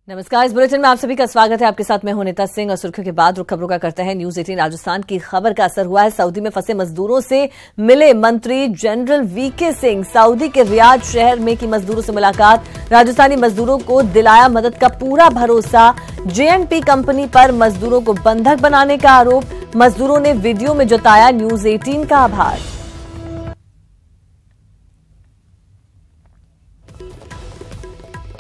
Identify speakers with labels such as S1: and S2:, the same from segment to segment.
S1: नमस्कार, इस बुलेटिन में आप सभी का स्वागत है। आपके साथ मैं हूं नीता सिंह और सुर्खियों के बाद रुख खबरों का करते हैं। न्यूज 18 राजस्थान की खबर का असर हुआ है। सऊदी में फंसे मजदूरों से मिले मंत्री जनरल वीके सिंह। सऊदी के रियाद शहर में की मजदूरों से मुलाकात। राजस्थानी मजदूरों को दिलाया मदद का पूरा भरोसा। जेएनपी कंपनी पर मजदूरों को बंधक बनाने का आरोप। मजदूरों ने वीडियो में जताया न्यूज 18 का आभार।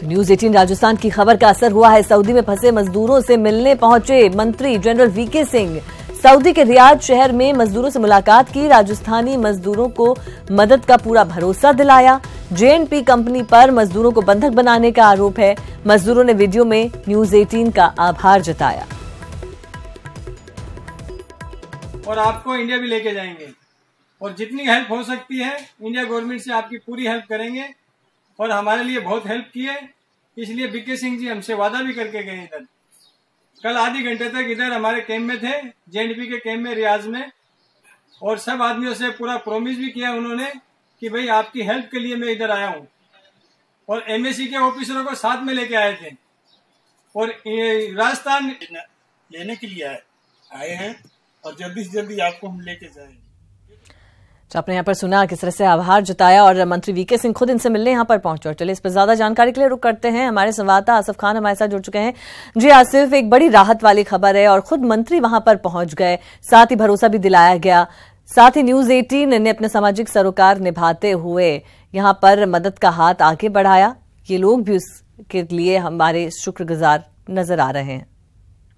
S1: न्यूज 18 राजस्थान की खबर का असर हुआ है। सऊदी में फंसे मजदूरों से मिलने पहुंचे मंत्री जनरल वीके सिंह। सऊदी के रियाद शहर में मजदूरों से मुलाकात की। राजस्थानी मजदूरों को मदद का पूरा भरोसा दिलाया। जेएनपी कंपनी पर मजदूरों को बंधक बनाने का आरोप है। मजदूरों ने वीडियो में न्यूज 18 का आभार जताया।
S2: और आपको इंडिया भी लेके जाएंगे और जितनी हेल्प हो सकती है इंडिया गवर्नमेंट से आपकी पूरी हेल्प करेंगे। और हमारे लिए बहुत हेल्प की है, इसलिए वीके सिंह जी हमसे वादा भी करके गए। इधर कल आधे घंटे तक इधर हमारे कैंप में थे, जेएनपी के कैंप में रियाज में, और सब आदमियों से पूरा प्रॉमिस भी किया उन्होंने कि भाई आपकी हेल्प के लिए मैं इधर आया हूँ। और एमएससी के ऑफिसरों को साथ में लेके आए थे और राजस्थान
S3: लेने के लिए आए हैं और जल्दी से जल्दी आपको हम लेके जाएंगे।
S1: तो आपने यहाँ पर सुना किस तरह से आभार जताया और मंत्री वीके सिंह खुद इनसे मिलने यहाँ पर पहुंचे। और चलिए इस पर ज्यादा जानकारी के लिए रुक करते हैं। हमारे संवाददाता आसिफ खान हमारे साथ जुड़ चुके हैं। जी आसिफ, एक बड़ी राहत वाली खबर है और खुद मंत्री वहां पर पहुंच गए, साथ ही भरोसा भी दिलाया गया। साथ ही न्यूज 18 ने अपने सामाजिक सरोकार निभाते हुए यहाँ पर मदद का हाथ आगे बढ़ाया। ये लोग भी उसके लिए हमारे शुक्रगुजार नजर आ रहे हैं।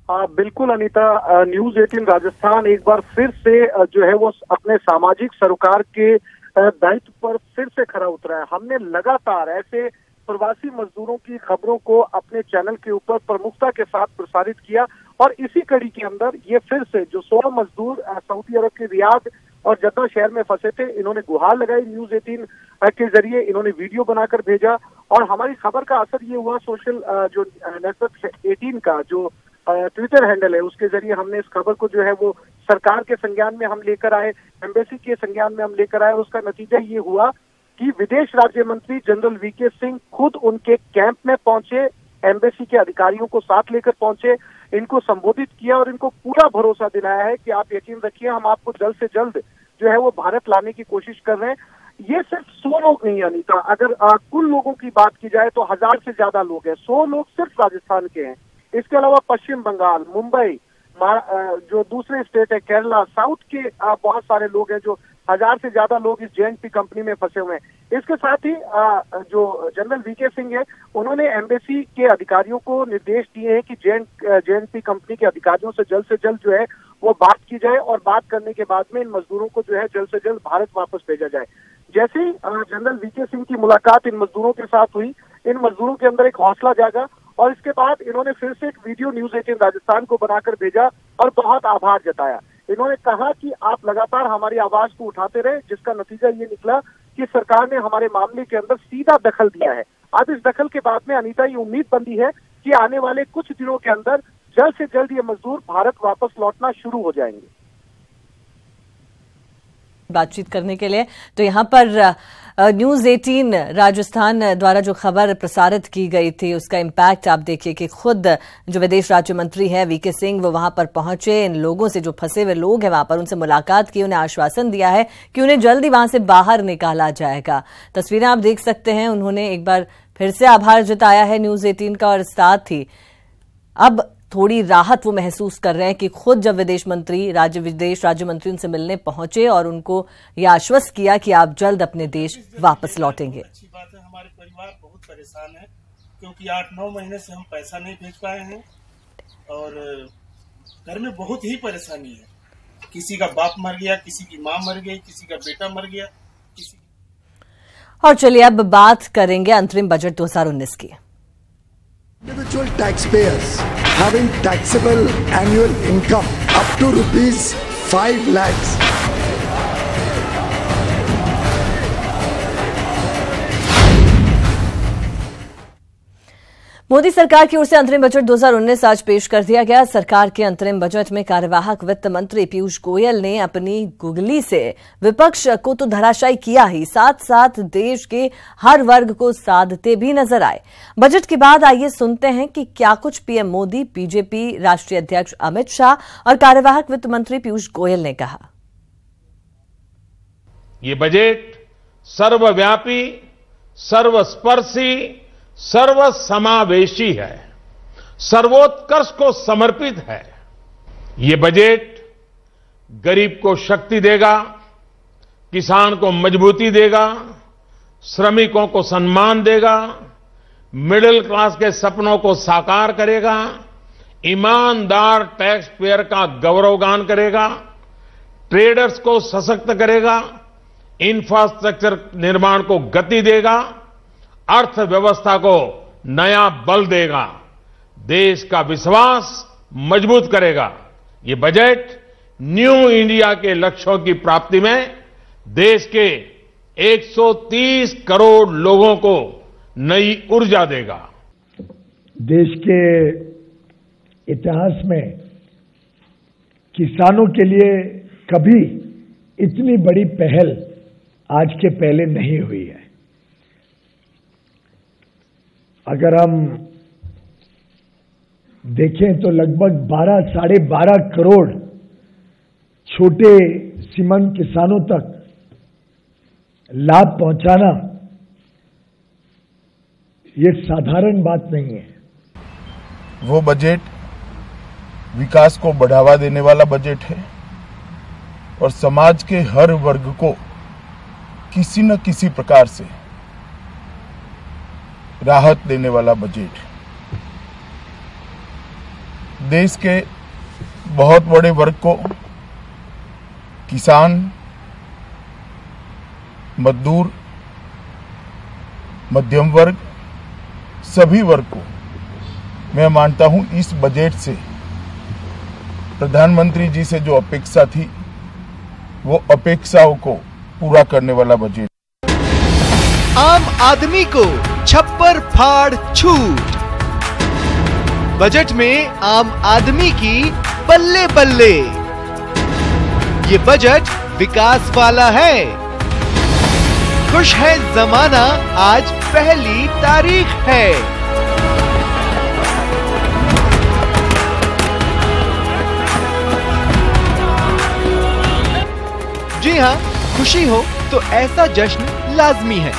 S4: हाँ बिल्कुल अनीता, न्यूज 18 राजस्थान एक बार फिर से जो है वो अपने सामाजिक सरोकार के दायित्व पर फिर से खरा उतरा है। हमने लगातार ऐसे प्रवासी मजदूरों की खबरों को अपने चैनल के ऊपर प्रमुखता के साथ प्रसारित किया और इसी कड़ी के अंदर ये फिर से जो 16 मजदूर सऊदी अरब के रियाद और जद्दा शहर में फंसे थे, इन्होंने गुहार लगाई न्यूज 18 के जरिए, इन्होंने वीडियो बनाकर भेजा और हमारी खबर का असर ये हुआ। सोशल जो नेटवर्क 18 का जो ट्विटर हैंडल है उसके जरिए हमने इस खबर को जो है वो सरकार के संज्ञान में हम लेकर आए, एम्बेसी के संज्ञान में हम लेकर आए। उसका नतीजा ये हुआ कि विदेश राज्य मंत्री जनरल वीके सिंह खुद उनके कैंप में पहुंचे, एम्बेसी के अधिकारियों को साथ लेकर पहुंचे, इनको संबोधित किया और इनको पूरा भरोसा दिलाया है कि आप यकीन रखिए हम आपको जल्द से जल्द जो है वो भारत लाने की कोशिश कर रहे हैं। ये सिर्फ 100 लोग नहीं अनीता, अगर कुल लोगों की बात की जाए तो 1000 से ज्यादा लोग हैं। 100 लोग सिर्फ राजस्थान के हैं। इसके अलावा पश्चिम बंगाल, मुंबई, जो दूसरे स्टेट है केरला, साउथ के बहुत सारे लोग हैं। जो 1000 से ज्यादा लोग इस जेएनपी कंपनी में फंसे हुए हैं। इसके साथ ही जो जनरल वीके सिंह है उन्होंने एम्बेसी के अधिकारियों को निर्देश दिए हैं कि जेएनपी कंपनी के अधिकारियों से जल्द जो है वो बात की जाए और बात करने के बाद में इन मजदूरों को जो है जल्द से जल्द भारत वापस भेजा जाए। जैसे ही जनरल वीके सिंह की मुलाकात इन मजदूरों के साथ हुई, इन मजदूरों के अंदर एक हौसला जागा और इसके बाद इन्होंने फिर से एक वीडियो न्यूज 18 राजस्थान को बनाकर भेजा और बहुत आभार जताया। इन्होंने कहा कि आप लगातार हमारी आवाज को उठाते रहे, जिसका नतीजा ये निकला कि सरकार ने हमारे मामले के अंदर सीधा दखल दिया है। अब इस दखल के बाद में अनीता ये उम्मीद बंधी है कि आने वाले कुछ दिनों के अंदर जल्द से जल्द ये मजदूर भारत वापस लौटना शुरू हो जाएंगे।
S1: बातचीत करने के लिए तो यहाँ पर न्यूज 18 राजस्थान द्वारा जो खबर प्रसारित की गई थी उसका इम्पैक्ट आप देखिए कि खुद जो विदेश राज्य मंत्री है वीके सिंह वो वहां पर पहुंचे, इन लोगों से जो फंसे हुए लोग हैं वहां पर उनसे मुलाकात की, उन्हें आश्वासन दिया है कि उन्हें जल्दी वहां से बाहर निकाला जाएगा। तस्वीरें आप देख सकते हैं। उन्होंने एक बार फिर से आभार जताया है न्यूज 18 का और साथ ही अब थोड़ी राहत वो महसूस कर रहे हैं कि खुद जब विदेश राज्य मंत्री उनसे मिलने पहुंचे और उनको ये आश्वस्त किया कि आप जल्द अपने देश वापस लौटेंगे।
S3: अच्छी बात है। हमारे परिवार बहुत परेशान है क्योंकि 8-9 महीने से हम पैसा नहीं भेज पाए हैं और घर में बहुत ही परेशानी है। किसी का बाप मर गया, किसी की माँ मर गई, किसी का बेटा मर गया,
S1: और चलिए अब बात करेंगे अंतरिम बजट 2019 की।
S5: Individual taxpayers having taxable annual income up to ₹5 lakhs
S1: Modi सरकार की ओर से अंतरिम बजट 2019 आज पेश कर दिया गया। सरकार के अंतरिम बजट में कार्यवाहक वित्त मंत्री पीयूष गोयल ने अपनी गुगली से विपक्ष को तो धराशायी किया ही, साथ साथ देश के हर वर्ग को साधते भी नजर आए। बजट के बाद आइए सुनते हैं कि क्या कुछ पीएम मोदी, बीजेपी राष्ट्रीय अध्यक्ष अमित शाह और कार्यवाहक वित्त मंत्री पीयूष गोयल ने कहा।
S6: ये बजट सर्वव्यापी, सर्वस्पर्शी, सर्वसमावेशी है, सर्वोत्कर्ष को समर्पित है। ये बजट गरीब को शक्ति देगा, किसान को मजबूती देगा, श्रमिकों को सम्मान देगा, मिडिल क्लास के सपनों को साकार करेगा, ईमानदार टैक्स पेयर का गौरवगान करेगा, ट्रेडर्स को सशक्त करेगा, इंफ्रास्ट्रक्चर निर्माण को गति देगा, अर्थव्यवस्था को नया बल देगा, देश का विश्वास मजबूत करेगा। ये बजट न्यू इंडिया के लक्ष्यों की प्राप्ति में देश के 130 करोड़ लोगों को नई ऊर्जा देगा।
S5: देश के इतिहास में किसानों के लिए कभी इतनी बड़ी पहल आज के पहले नहीं हुई है। अगर हम देखें तो लगभग 12-12.5 करोड़ छोटे सीमांत किसानों तक लाभ पहुंचाना ये साधारण बात नहीं है।
S7: वो बजट विकास को बढ़ावा देने वाला बजट है और समाज के हर वर्ग को किसी न किसी प्रकार से राहत देने वाला बजट। देश के बहुत बड़े वर्ग को, किसान, मजदूर, मध्यम वर्ग, सभी वर्ग को मैं मानता हूं इस बजट से प्रधानमंत्री जी से जो अपेक्षा थी वो अपेक्षाओं को पूरा करने वाला बजट।
S8: आम आदमी को छप्पर फाड़ छूट। बजट में आम आदमी की बल्ले बल्ले। ये बजट विकास वाला है। खुश है जमाना, आज पहली तारीख है। जी हाँ, खुशी हो तो ऐसा जश्न लाजमी है।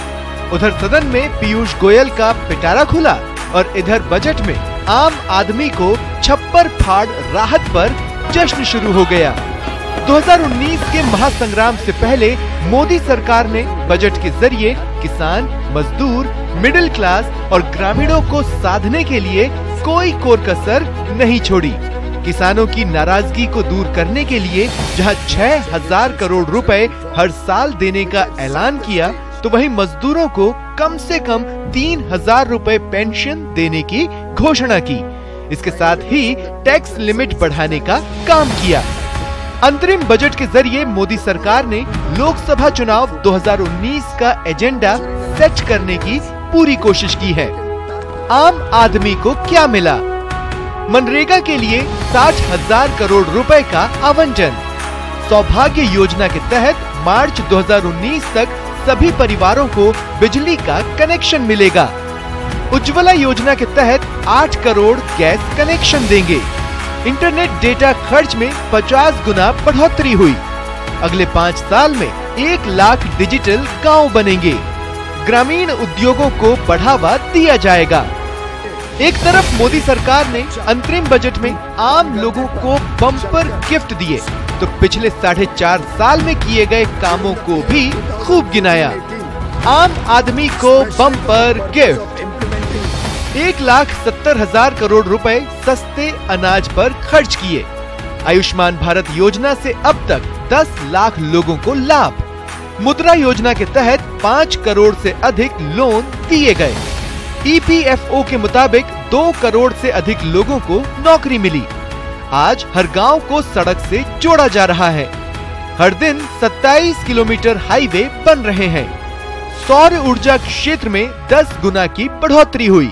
S8: उधर सदन में पीयूष गोयल का पिटारा खुला और इधर बजट में आम आदमी को छप्पर फाड़ राहत पर जश्न शुरू हो गया। 2019 के महासंग्राम से पहले मोदी सरकार ने बजट के जरिए किसान, मजदूर, मिडिल क्लास और ग्रामीणों को साधने के लिए कोई कोर कसर नहीं छोड़ी। किसानों की नाराजगी को दूर करने के लिए जहां 6,000 करोड़ रुपए हर साल देने का ऐलान किया, तो वहीं मजदूरों को कम से कम 3,000 रुपए पेंशन देने की घोषणा की। इसके साथ ही टैक्स लिमिट बढ़ाने का काम किया। अंतरिम बजट के जरिए मोदी सरकार ने लोकसभा चुनाव 2019 का एजेंडा सेट करने की पूरी कोशिश की है। आम आदमी को क्या मिला? मनरेगा के लिए 60,000 करोड़ रुपए का आवंटन। सौभाग्य योजना के तहत मार्च 2019 तक सभी परिवारों को बिजली का कनेक्शन मिलेगा। उज्ज्वला योजना के तहत 8 करोड़ गैस कनेक्शन देंगे। इंटरनेट डेटा खर्च में 50 गुना बढ़ोतरी हुई। अगले 5 साल में 1 लाख डिजिटल गांव बनेंगे। ग्रामीण उद्योगों को बढ़ावा दिया जाएगा। एक तरफ मोदी सरकार ने अंतरिम बजट में आम लोगों को बम्पर गिफ्ट दिए, तो पिछले 4.5 साल में किए गए कामों को भी खूब गिनाया। आम आदमी को बम्पर गिफ्ट। 1,70,000 करोड़ रुपए सस्ते अनाज पर खर्च किए। आयुष्मान भारत योजना से अब तक 10 लाख लोगों को लाभ। मुद्रा योजना के तहत 5 करोड़ से अधिक लोन दिए गए। EPFO के मुताबिक 2 करोड़ से अधिक लोगों को नौकरी मिली। आज हर गांव को सड़क से जोड़ा जा रहा है। हर दिन 27 किलोमीटर हाईवे बन रहे हैं। सौर ऊर्जा क्षेत्र में 10 गुना की बढ़ोतरी हुई।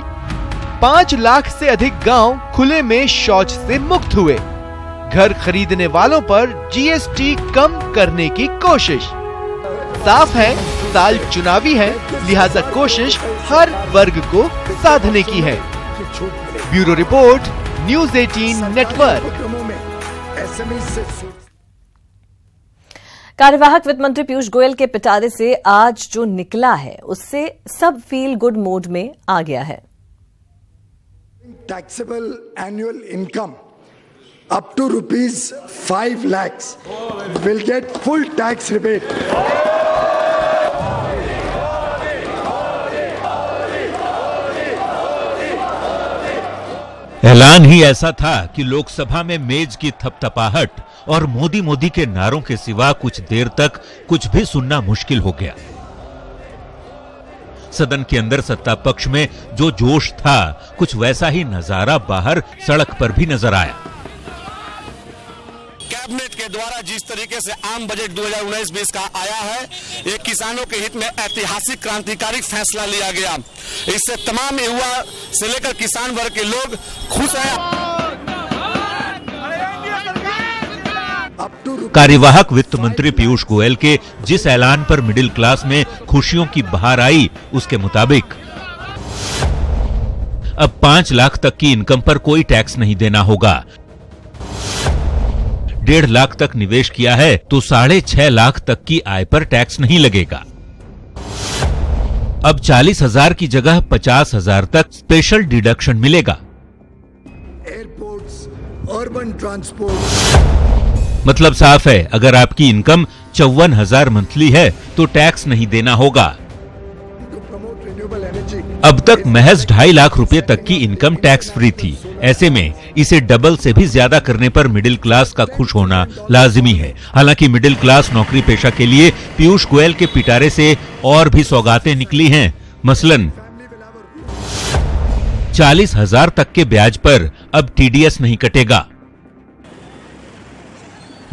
S8: 5 लाख से अधिक गांव खुले में शौच से मुक्त हुए। घर खरीदने वालों पर जीएसटी कम करने की कोशिश। साफ है साल चुनावी है, लिहाजा कोशिश हर वर्ग को साधने की है। Bureau report, news 18 network.
S1: कार्यवाहक वित्त मंत्री पीयूष गोयल के पिटारे से आज जो निकला है उससे सब फील गुड मोड में आ गया है।
S9: Taxable annual income up to ₹5 lakhs will get full tax rebate.
S10: ऐलान ही ऐसा था कि लोकसभा में मेज की थपथपाहट और मोदी के नारों के सिवा कुछ देर तक कुछ भी सुनना मुश्किल हो गया। सदन के अंदर सत्ता पक्ष में जो जोश था, कुछ वैसा ही नजारा बाहर सड़क पर भी नजर आया।
S11: कैबिनेट के द्वारा जिस तरीके से आम बजट 2019-20 का आया है, ये किसानों के हित में ऐतिहासिक क्रांतिकारी फैसला लिया गया। इससे तमाम युवा से लेकर किसान वर्ग के लोग खुश हैं।
S10: कार्यवाहक वित्त मंत्री पीयूष गोयल के जिस ऐलान पर मिडिल क्लास में खुशियों की बहार आई, उसके मुताबिक अब 5 लाख तक की इनकम पर कोई टैक्स नहीं देना होगा। 1.5 लाख तक निवेश किया है तो 6.5 लाख तक की आय पर टैक्स नहीं लगेगा। अब 40,000 की जगह 50,000 तक स्पेशल डिडक्शन मिलेगा।
S9: Airports, urban transport.
S10: मतलब साफ है, अगर आपकी इनकम 54,000 मंथली है तो टैक्स नहीं देना होगा। अब तक महज 2.5 लाख रुपए तक की इनकम टैक्स फ्री थी। ऐसे में इसे डबल से भी ज्यादा करने पर मिडिल क्लास का खुश होना लाजिमी है। हालांकि मिडिल क्लास नौकरी पेशा के लिए पीयूष गोयल के पिटारे से और भी सौगातें निकली हैं। मसलन 40,000 तक के ब्याज पर अब टीडीएस नहीं कटेगा।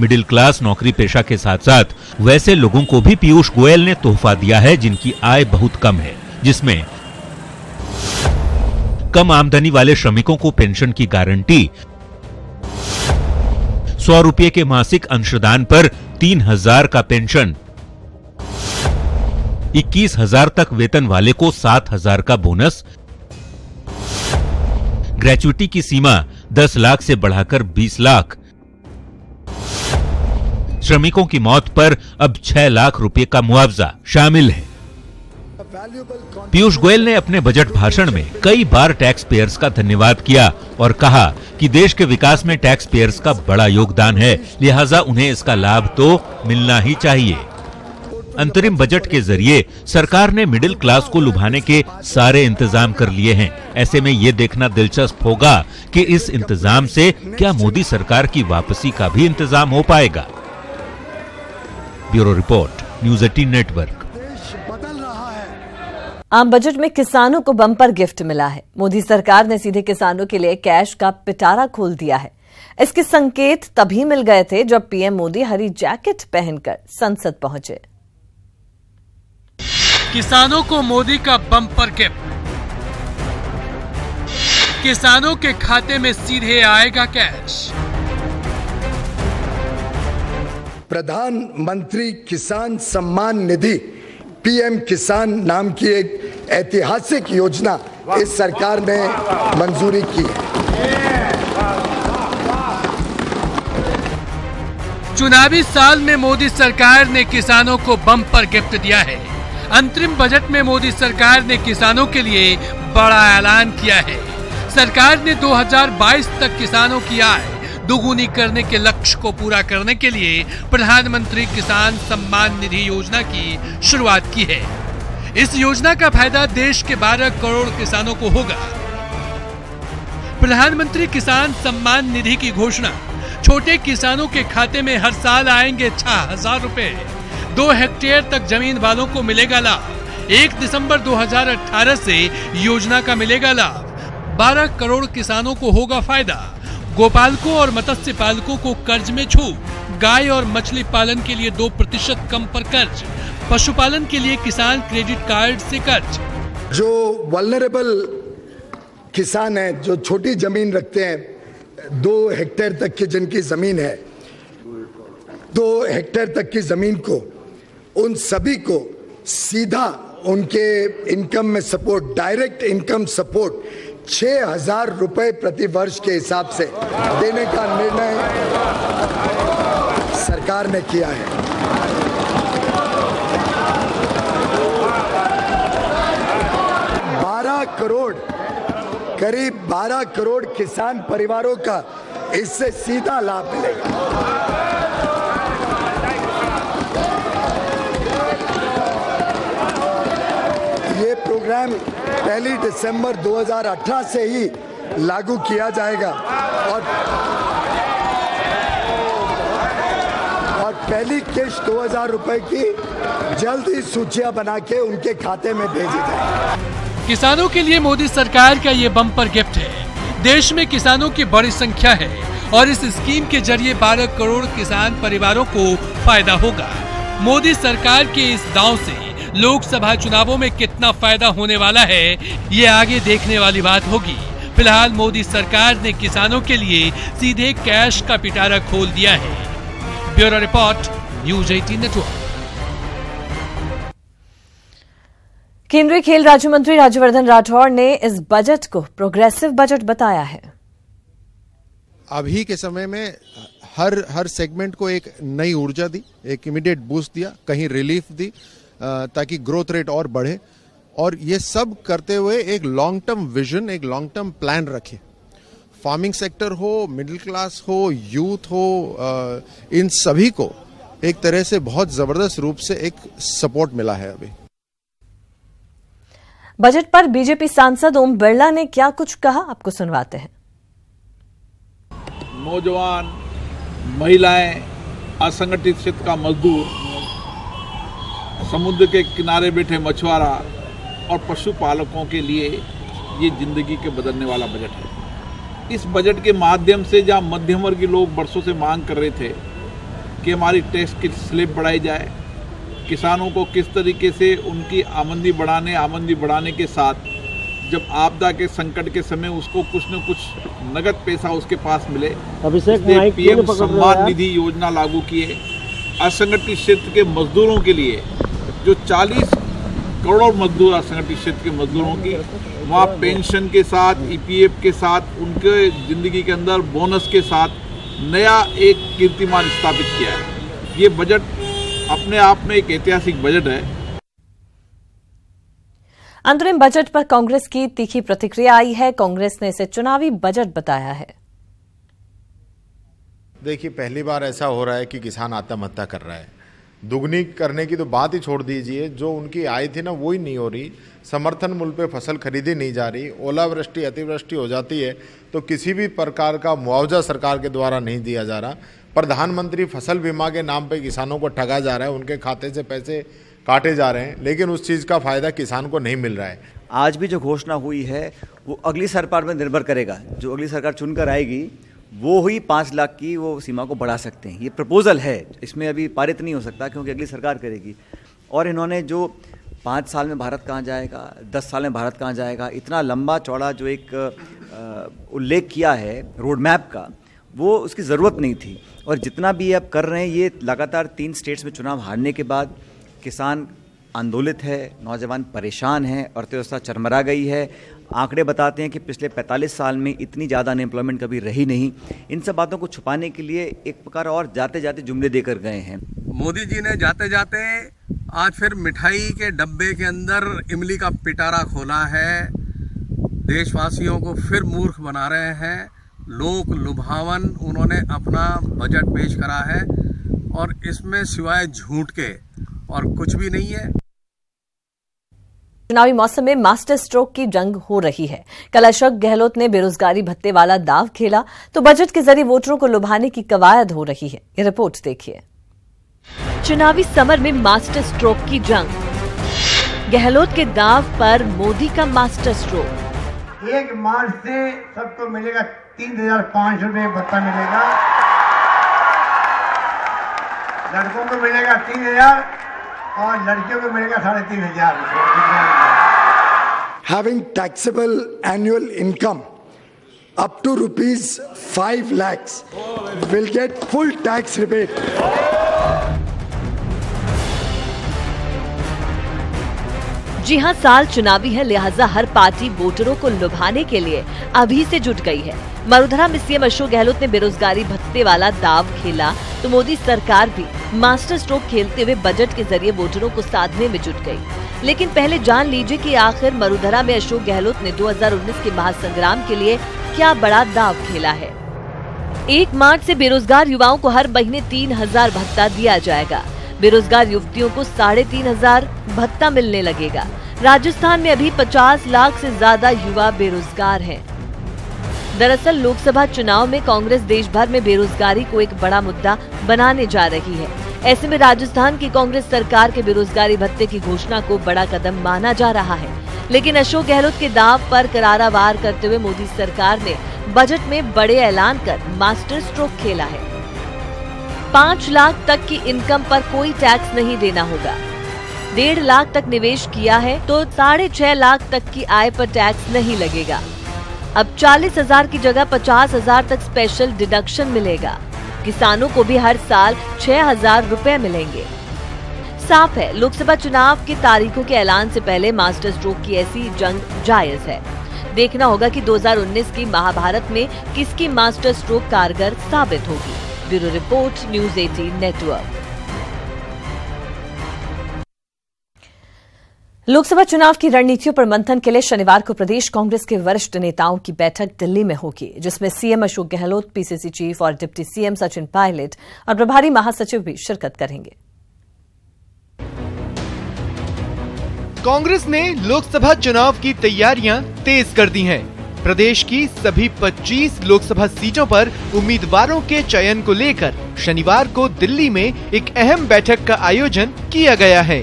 S10: मिडिल क्लास नौकरी पेशा के साथ साथ वैसे लोगों को भी पीयूष गोयल ने तोहफा दिया है जिनकी आय बहुत कम है, जिसमें कम आमदनी वाले श्रमिकों को पेंशन की गारंटी, 100 रुपये के मासिक अंशदान पर 3,000 का पेंशन, 21,000 तक वेतन वाले को 7,000 का बोनस, ग्रेच्युटी की सीमा 10 लाख से बढ़ाकर 20 लाख, श्रमिकों की मौत पर अब 6 लाख रुपए का मुआवजा शामिल है। पीयूष गोयल ने अपने बजट भाषण में कई बार टैक्स पेयर्स का धन्यवाद किया और कहा कि देश के विकास में टैक्स पेयर्स का बड़ा योगदान है, लिहाजा उन्हें इसका लाभ तो मिलना ही चाहिए। अंतरिम बजट के जरिए सरकार ने मिडिल क्लास को लुभाने के सारे इंतजाम कर लिए हैं। ऐसे में ये देखना दिलचस्प होगा कि इस इंतजाम से क्या मोदी सरकार की वापसी का भी इंतजाम हो पाएगा। Bureau report, news 18 network.
S1: आम बजट में किसानों को बम्पर गिफ्ट मिला है। मोदी सरकार ने सीधे किसानों के लिए कैश का पिटारा खोल दिया है। इसके संकेत तभी मिल गए थे जब पीएम मोदी हरी जैकेट पहनकर संसद पहुंचे।
S12: किसानों को मोदी का बम्पर गिफ्ट, किसानों के खाते में सीधे आएगा कैश।
S9: प्रधानमंत्री किसान सम्मान निधि पीएम किसान नाम की एक ऐतिहासिक योजना इस सरकार ने मंजूरी की है।
S12: चुनावी साल में मोदी सरकार ने किसानों को बम्पर गिफ्ट दिया है। अंतरिम बजट में मोदी सरकार ने किसानों के लिए बड़ा ऐलान किया है। सरकार ने 2022 तक किसानों की आय दोगुनी करने के लक्ष्य को पूरा करने के लिए प्रधानमंत्री किसान सम्मान निधि योजना की शुरुआत की है। इस योजना का फायदा देश के 12 करोड़ किसानों को होगा। प्रधानमंत्री किसान सम्मान निधि की घोषणा, छोटे किसानों के खाते में हर साल आएंगे 6,000 रुपए। 2 हेक्टेयर तक जमीन वालों को मिलेगा लाभ। 1 दिसंबर 2018 से योजना का मिलेगा लाभ। 12 करोड़ किसानों को होगा फायदा। गोपालकों और मत्स्य पालकों को कर्ज में छूट। गाय और मछली पालन के लिए 2% कम पर कर्ज। पशुपालन के लिए किसान क्रेडिट कार्ड से कर्ज।
S9: जो वल्नरेबल किसान हैं जो छोटी जमीन रखते हैं, 2 हेक्टेयर तक की जिनकी जमीन है, 2 हेक्टेयर तक की जमीन को, उन सभी को सीधा उनके इनकम में सपोर्ट, डायरेक्ट इनकम सपोर्ट 6,000 रुपए प्रति वर्ष के हिसाब से देने का निर्णय सरकार ने किया है। करीब 12 करोड़ किसान परिवारों का इससे सीधा लाभ मिलेगा। ये प्रोग्राम 1 दिसंबर 2018 से ही लागू किया जाएगा और पहली किश्त 2,000 रुपए की जल्द ही सूचियां बना के उनके खाते में भेजी जाएगी।
S12: किसानों के लिए मोदी सरकार का ये बम्पर गिफ्ट है। देश में किसानों की बड़ी संख्या है और इस स्कीम के जरिए 12 करोड़ किसान परिवारों को फायदा होगा। मोदी सरकार के इस दांव से लोकसभा चुनावों में कितना फायदा होने वाला है, ये आगे देखने वाली बात होगी। फिलहाल मोदी सरकार ने किसानों के लिए सीधे कैश का पिटारा खोल दिया है। Bureau report, news 18 network.
S1: केंद्रीय खेल राज्य मंत्री राज्यवर्धन राठौड़ ने इस बजट को प्रोग्रेसिव बजट बताया है।
S13: अभी के समय में हर सेगमेंट को एक नई ऊर्जा दी, एक इमीडिएट बूस्ट दिया, कहीं रिलीफ दी ताकि ग्रोथ रेट और बढ़े, और ये सब करते हुए एक लॉन्ग टर्म विजन, एक लॉन्ग टर्म प्लान रखे। फार्मिंग सेक्टर हो, मिडिल क्लास हो, यूथ हो, इन सभी को एक तरह से बहुत जबरदस्त रूप से एक सपोर्ट मिला है। अभी
S1: बजट पर बीजेपी सांसद ओम बिरला ने क्या कुछ कहा, आपको सुनवाते हैं।
S14: नौजवान, महिलाएं, असंगठित क्षेत्र का मजदूर, समुद्र के किनारे बैठे मछुआरा और पशुपालकों के लिए ये जिंदगी के बदलने वाला बजट है। इस बजट के माध्यम से जहां मध्यम वर्गीय लोग बरसों से मांग कर रहे थे कि हमारी टैक्स की स्लैब बढ़ाई जाए, किसानों को किस तरीके से उनकी आमदनी बढ़ाने के साथ जब आपदा के संकट के समय उसको कुछ न कुछ नगद पैसा उसके पास मिले, इसलिए पीएम सम्मान निधि योजना लागू किए। असंगठित क्षेत्र के मजदूरों के लिए जो 40 करोड़ मजदूर असंगठित क्षेत्र के मजदूरों की, वहाँ पेंशन के साथ, ईपीएफ के साथ, उनके जिंदगी के अंदर बोनस के साथ नया एक कीर्तिमान स्थापित किया है। ये बजट अपने आप में एक ऐतिहासिक बजट है।
S1: अंतरिम बजट पर कांग्रेस की तीखी प्रतिक्रिया आई है। कांग्रेस ने इसे चुनावी बजट बताया है।
S7: देखिए, पहली बार ऐसा हो रहा है कि किसान आत्महत्या कर रहा है। दुगनी करने की तो बात ही छोड़ दीजिए, जो उनकी आय थी ना वो ही नहीं हो रही। समर्थन मूल्य पे फसल खरीदी नहीं जा रही। ओलावृष्टि, अतिवृष्टि हो जाती है तो किसी भी प्रकार का मुआवजा सरकार के द्वारा नहीं दिया जा रहा। प्रधानमंत्री फसल बीमा के नाम पे किसानों को ठगा जा रहा है, उनके खाते से पैसे काटे जा रहे हैं, लेकिन उस चीज़ का फायदा किसान को नहीं मिल रहा है।
S15: आज भी जो घोषणा हुई है वो अगली सरकार पर निर्भर करेगा। जो अगली सरकार चुनकर आएगी वो ही 5 लाख की वो सीमा को बढ़ा सकते हैं। ये प्रपोजल है, इसमें अभी पारित नहीं हो सकता क्योंकि अगली सरकार करेगी। और इन्होंने जो 5 साल में भारत कहाँ जाएगा, 10 साल में भारत कहाँ जाएगा, इतना लंबा चौड़ा जो एक उल्लेख किया है रोड मैप का, वो उसकी ज़रूरत नहीं थी। और जितना भी अब कर रहे हैं, ये लगातार 3 स्टेट्स में चुनाव हारने के बाद किसान आंदोलित है, नौजवान परेशान हैं, अर्थव्यवस्था चरमरा गई है। आंकड़े बताते हैं कि पिछले 45 साल में इतनी ज़्यादा अनएम्प्लॉयमेंट कभी रही नहीं। इन सब बातों को छुपाने के लिए एक प्रकार और जाते जाते जुमले देकर गए हैं।
S16: मोदी जी ने जाते जाते आज फिर मिठाई के डब्बे के अंदर इमली का पिटारा खोला है। देशवासियों को फिर मूर्ख बना रहे हैं। लोक लुभावन उन्होंने अपना बजट पेश करा है और इसमें सिवाय झूठ के और कुछ भी नहीं है।
S1: चुनावी मौसम में मास्टर स्ट्रोक की जंग हो रही है। कल अशोक गहलोत ने बेरोजगारी भत्ते वाला दाव खेला तो बजट के जरिए वोटरों को लुभाने की कवायद हो रही है। ये रिपोर्ट देखिए।
S17: चुनावी समर में मास्टर स्ट्रोक की जंग, गहलोत के दाव पर मोदी का मास्टर स्ट्रोक।
S18: 1 मार्च से सबको मिलेगा 3,500 रुपये भत्ता मिलेगा। लड़कों को मिलेगा 3,000 और लड़कियों को मिलेगा 3,500।
S9: having taxable annual income up to rupees 5 lakhs will get full tax rebate.
S17: जी हां, साल चुनावी है, लिहाजा हर पार्टी वोटरों को लुभाने के लिए अभी से जुट गई है। मरुधरा में सीएम अशोक गहलोत ने बेरोजगारी भत्ते वाला दाव खेला तो मोदी सरकार भी मास्टर स्ट्रोक खेलते हुए बजट के जरिए वोटरों को साधने में जुट गई। लेकिन पहले जान लीजिए कि आखिर मरुधरा में अशोक गहलोत ने 2019 के महासंग्राम के लिए क्या बड़ा दाव खेला है। 1 मार्च से बेरोजगार युवाओं को हर महीने 3000 भत्ता दिया जाएगा। बेरोजगार युवतियों को 3500 भत्ता मिलने लगेगा। राजस्थान में अभी 50 लाख से ज्यादा युवा बेरोजगार हैं। दरअसल लोकसभा चुनाव में कांग्रेस देश भर में बेरोजगारी को एक बड़ा मुद्दा बनाने जा रही है। ऐसे में राजस्थान की कांग्रेस सरकार के बेरोजगारी भत्ते की घोषणा को बड़ा कदम माना जा रहा है। लेकिन अशोक गहलोत के दाव पर करारा वार करते हुए मोदी सरकार ने बजट में बड़े ऐलान कर मास्टर स्ट्रोक खेला है। 5 लाख तक की इनकम पर कोई टैक्स नहीं देना होगा। 1.5 लाख तक निवेश किया है तो 6.5 लाख तक की आय पर टैक्स नहीं लगेगा। अब 40,000 की जगह 50,000 तक स्पेशल डिडक्शन मिलेगा। किसानों को भी हर साल 6,000 रुपए मिलेंगे। साफ है, लोकसभा चुनाव की तारीखों के ऐलान से पहले मास्टर स्ट्रोक की ऐसी जंग जायज है। देखना होगा कि 2019 की महाभारत में किसकी मास्टर स्ट्रोक कारगर साबित होगी। Bureau report, news 18 network.
S1: Lok Sabha चुनाव की रणनीतियों पर मंथन के लिए शनिवार को प्रदेश कांग्रेस के वरिष्ठ नेताओं की बैठक दिल्ली में होगी, जिसमें CM Ashok Gehlot, PCC chief और डिप्टी सीएम सचिन पायलट और प्रभारी महासचिव भी शिरकत करेंगे।
S8: कांग्रेस ने लोकसभा चुनाव की तैयारियां तेज कर दी हैं। प्रदेश की सभी 25 लोकसभा सीटों पर उम्मीदवारों के चयन को लेकर शनिवार को दिल्ली में एक अहम बैठक का आयोजन किया गया है।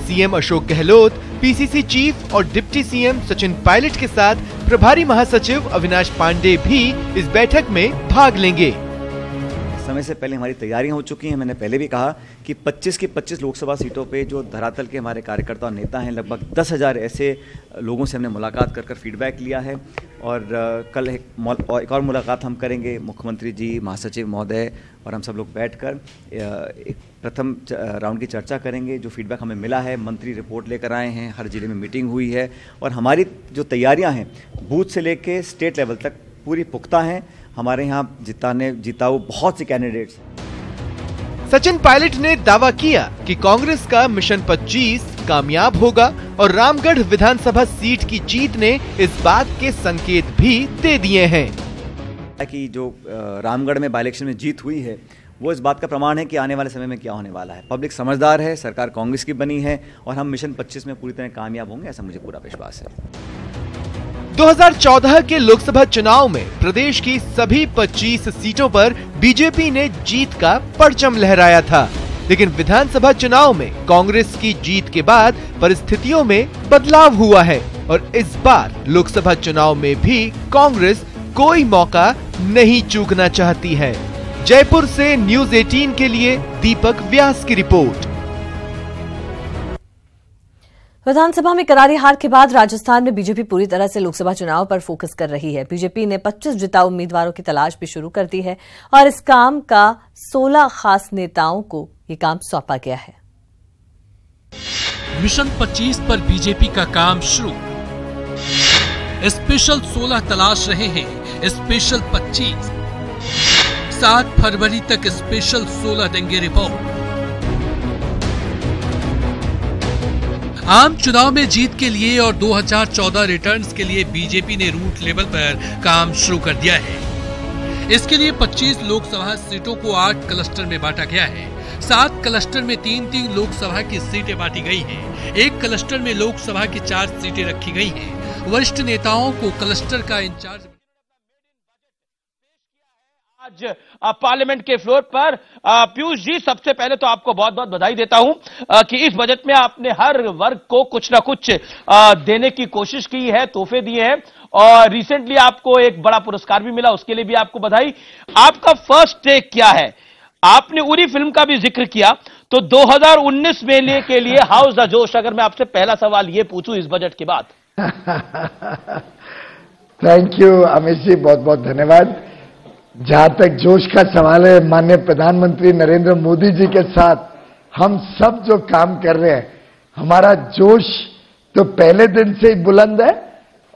S8: CM Ashok Gehlot, PCC chief और डिप्टी सीएम सचिन पायलट के साथ प्रभारी महासचिव अविनाश पांडे भी इस बैठक में भाग लेंगे।
S15: समय से पहले हमारी तैयारियां हो चुकी हैं। मैंने पहले भी कहा कि 25 की 25 लोकसभा सीटों पे जो धरातल के हमारे कार्यकर्ता और नेता हैं, लगभग 10,000 ऐसे लोगों से हमने मुलाकात कर फीडबैक लिया है। और कल एक और मुलाकात हम करेंगे, मुख्यमंत्री जी, महासचिव महोदय और हम सब लोग बैठकर एक प्रथम राउंड की चर्चा करेंगे। जो फीडबैक हमें मिला है, मंत्री रिपोर्ट लेकर आए हैं, हर जिले में मीटिंग हुई है और हमारी जो तैयारियां हैं बूथ से लेके स्टेट लेवल तक पूरी पुख्ता हैं। हमारे यहाँ जिताऊ बहुत से कैंडिडेट्स हैं।
S8: सचिन पायलट ने दावा किया कि कांग्रेस का मिशन 25 कामयाब होगा और रामगढ़ विधानसभा सीट की जीत ने इस बात के संकेत भी दे दिए हैं
S15: कि जो रामगढ़ में बाई इलेक्शन में जीत हुई है वो इस बात का प्रमाण है कि आने वाले समय में क्या होने वाला है। पब्लिक समझदार है, सरकार कांग्रेस की बनी है और हम मिशन 25 में पूरी तरह कामयाब होंगे, ऐसा मुझे पूरा विश्वास है।
S8: 2014 के लोकसभा चुनाव में प्रदेश की सभी 25 सीटों पर बीजेपी ने जीत का परचम लहराया था, लेकिन विधानसभा चुनाव में कांग्रेस की जीत के बाद परिस्थितियों में बदलाव हुआ है और इस बार लोकसभा चुनाव में भी कांग्रेस कोई मौका नहीं चूकना चाहती है। जयपुर से न्यूज़ 18 के लिए दीपक व्यास की रिपोर्ट।
S1: विधानसभा में करारी हार के बाद राजस्थान में बीजेपी पूरी तरह से लोकसभा चुनाव पर फोकस कर रही है। बीजेपी ने 25 जिताऊ उम्मीदवारों की तलाश भी शुरू कर दी है और इस काम का 16 खास नेताओं को ये काम सौंपा गया है।
S12: मिशन 25 पर बीजेपी का काम शुरू। स्पेशल 16 तलाश रहे हैं, स्पेशल 25। 7 फरवरी तक स्पेशल 16 देंगे रिपोर्ट। आम चुनाव में जीत के लिए और 2014 रिटर्न्स के लिए बीजेपी ने रूट लेवल पर काम शुरू कर दिया है। इसके लिए 25 लोकसभा सीटों को 8 क्लस्टर में बांटा गया है। 7 क्लस्टर में 3-3 लोकसभा की सीटें बांटी गई हैं। 1 क्लस्टर में लोकसभा की 4 सीटें रखी गई हैं। वरिष्ठ नेताओं को क्लस्टर का इंचार्ज
S19: आज पार्लियामेंट के फ्लोर पर पीयूष जी, सबसे पहले तो आपको बहुत बहुत बधाई देता हूं कि इस बजट में आपने हर वर्ग को कुछ ना कुछ देने की कोशिश की है, तोहफे दिए हैं और रिसेंटली आपको एक बड़ा पुरस्कार भी मिला, उसके लिए भी आपको बधाई। आपका फर्स्ट टेक क्या है? आपने उरी फिल्म का भी जिक्र किया, तो 2019 मेले के लिए हाउस द जोश, अगर मैं आपसे पहला सवाल ये पूछूं इस बजट के बाद।
S5: थैंक यू अमित जी, बहुत बहुत धन्यवाद। जहां तक जोश का सवाल है, माननीय प्रधानमंत्री नरेंद्र मोदी जी के साथ हम सब जो काम कर रहे हैं, हमारा जोश तो पहले दिन से ही बुलंद है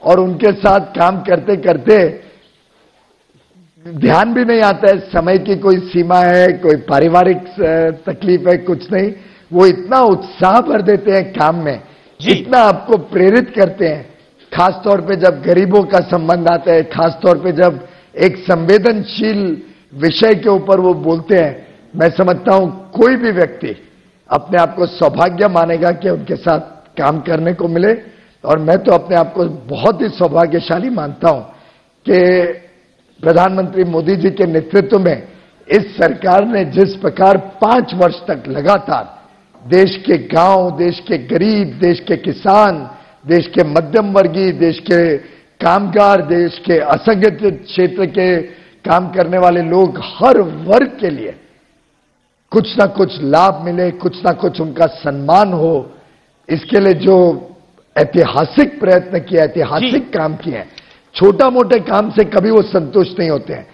S5: और उनके साथ काम करते करते ध्यान भी नहीं आता है समय की कोई सीमा है, कोई पारिवारिक तकलीफ है, कुछ नहीं। वो इतना उत्साह भर देते हैं काम में, इतना आपको प्रेरित करते हैं, खासतौर पे जब गरीबों का संबंध आता है, खासतौर पे जब एक संवेदनशील विषय के ऊपर वो बोलते हैं। मैं समझता हूं कोई भी व्यक्ति अपने आप को सौभाग्य मानेगा कि उनके साथ काम करने को मिले, और मैं तो अपने आप को बहुत ही सौभाग्यशाली मानता हूं कि प्रधानमंत्री मोदी जी के नेतृत्व में इस सरकार ने जिस प्रकार 5 वर्ष तक लगातार देश के गांव, देश के गरीब, देश के किसान, देश के मध्यम वर्गीय, देश के कामगार, देश के असंगठित क्षेत्र के काम करने वाले लोग, हर वर्ग के लिए कुछ ना कुछ लाभ मिले, कुछ ना कुछ उनका सम्मान हो, इसके लिए जो ऐतिहासिक प्रयत्न किया, ऐतिहासिक काम किए हैं। छोटा मोटे काम से कभी वो संतुष्ट नहीं होते हैं।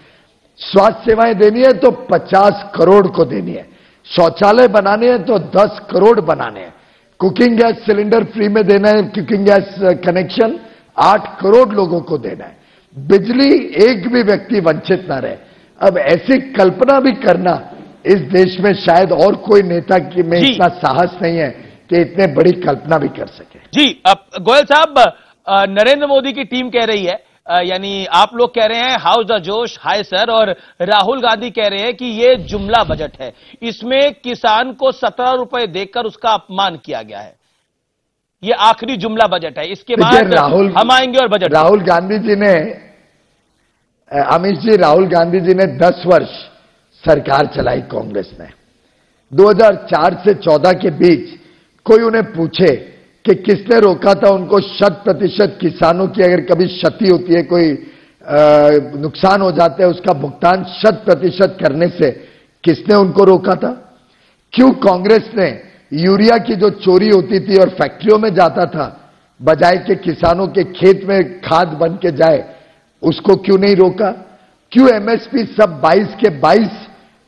S5: स्वास्थ्य सेवाएं देनी है तो 50 करोड़ को देनी है, शौचालय बनाने हैं तो 10 करोड़ बनाने हैं, कुकिंग गैस सिलेंडर फ्री में देना है, कुकिंग गैस कनेक्शन 8 करोड़ लोगों को देना है, बिजली एक भी व्यक्ति वंचित ना रहे। अब ऐसी कल्पना भी करना इस देश में शायद और कोई नेता में इतना साहस नहीं है कि इतने बड़ी कल्पना भी कर सके।
S19: जी, अब गोयल साहब, नरेंद्र मोदी की टीम कह रही है, यानी आप लोग कह रहे हैं हाउस द जोश हाय सर, और राहुल गांधी कह रहे हैं कि ये जुमला बजट है, इसमें किसान को 17 रुपए देकर उसका अपमान किया गया है, ये आखिरी जुमला बजट है, इसके बाद हम आएंगे और बजट।
S5: राहुल गांधी जी ने, अमित जी, राहुल गांधी जी ने 10 वर्ष सरकार चलाई कांग्रेस ने। 2004 से 14 के बीच कोई उन्हें पूछे कि किसने रोका था उनको 100% किसानों की अगर कभी क्षति होती है, कोई नुकसान हो जाता है, उसका भुगतान 100% करने से किसने उनको रोका था? क्यों कांग्रेस ने यूरिया की जो चोरी होती थी और फैक्ट्रियों में जाता था, बजाय के किसानों के खेत में खाद बन के जाए, उसको क्यों नहीं रोका? क्यों एमएसपी सब 22 के 22